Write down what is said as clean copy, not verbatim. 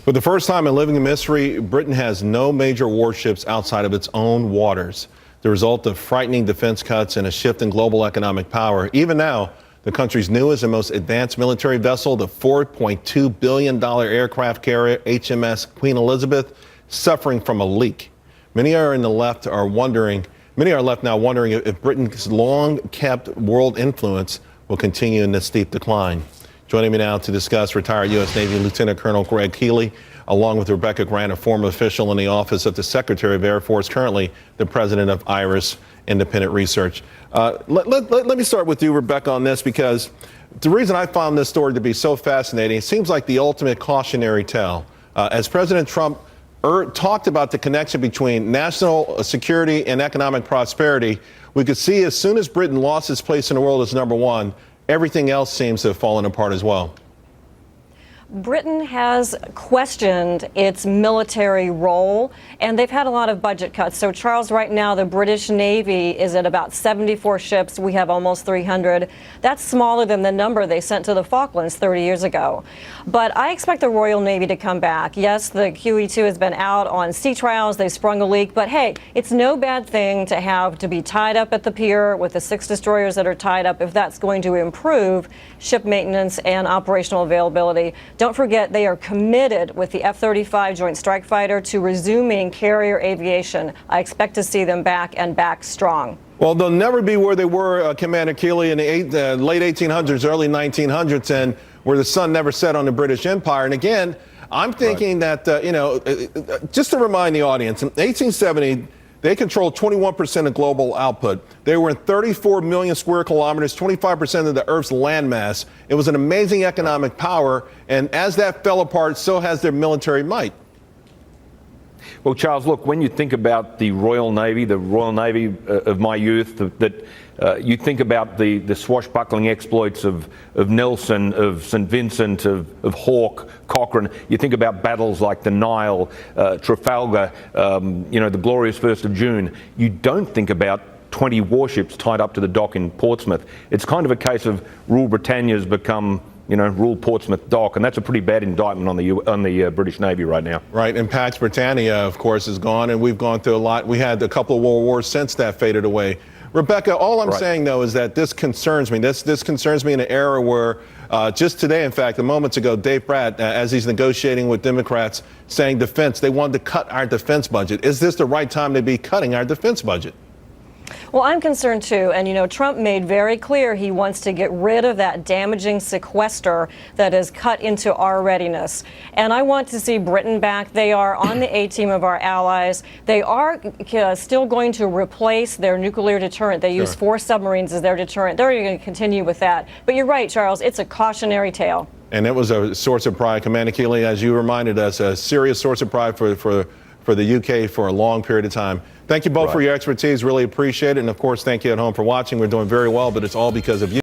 For the first time in living history, Britain has no major warships outside of its own waters. The result of frightening defense cuts and a shift in global economic power. Even now, the country's newest and most advanced military vessel, the $4.2 billion aircraft carrier HMS Queen Elizabeth, suffering from a leak. Many are left now wondering if Britain's long-kept world influence will continue in this steep decline. Joining me now to discuss, retired U.S. Navy Lieutenant Colonel Greg Keeley, along with Rebecca Grant, a former official in the Office of the Secretary of Air Force, currently the president of IRIS Independent Research. Let me start with you, Rebecca, on this, because the reason I found this story to be so fascinating, it seems like the ultimate cautionary tale. As President Trump talked about the connection between national security and economic prosperity, we could see as soon as Britain lost its place in the world as number one, everything else seems to have fallen apart as well. Britain has questioned its military role, and they've had a lot of budget cuts. So, Charles, right now, the British Navy is at about 74 ships. We have almost 300. That's smaller than the number they sent to the Falklands 30 years ago. But I expect the Royal Navy to come back. Yes, the QE2 has been out on sea trials. They've sprung a leak. But, hey, it's no bad thing to have to be tied up at the pier with the 6 destroyers that are tied up if that's going to improve ship maintenance and operational availability. Don't forget, they are committed with the F-35 Joint Strike Fighter to resuming carrier aviation. I expect to see them back and back strong. Well, they'll never be where they were, Commander Keeley, in the late 1800s, early 1900s, and where the sun never set on the British Empire. And again, I'm thinking that, just to remind the audience, in 1870, they controlled 21% of global output. They were in 34 million square kilometers, 25% of the Earth's landmass. It was an amazing economic power, and as that fell apart, so has their military might. Well, Charles, look, when you think about the Royal Navy of my youth, you think about the swashbuckling exploits of Nelson, of St. Vincent, of Hawke, Cochrane. You think about battles like the Nile, Trafalgar, the glorious 1st of June. You don't think about 20 warships tied up to the dock in Portsmouth. It's kind of a case of Rule Britannia's become rule Portsmouth dock, and that's a pretty bad indictment on the British Navy right now. Right, and Pax Britannia, of course, is gone, and we've gone through a lot. We had a couple of world wars since that faded away. Rebecca, all I'm saying, though, is that this concerns me. This concerns me in an era where just today, in fact, moments ago, Dave Pratt, as he's negotiating with Democrats, saying defense, they wanted to cut our defense budget. Is this the right time to be cutting our defense budget? Well, I'm concerned, too. And, Trump made very clear he wants to get rid of that damaging sequester that has cut into our readiness. And I want to see Britain back. They are on the A team of our allies. They are still going to replace their nuclear deterrent. They use 4 submarines as their deterrent. They're going to continue with that. But you're right, Charles. It's a cautionary tale. And it was a source of pride. Commander Keeley, as you reminded us, a serious source of pride for the UK for a long period of time. Thank you both for your expertise. Really appreciate it. And, of course, thank you at home for watching. We're doing very well, but it's all because of you.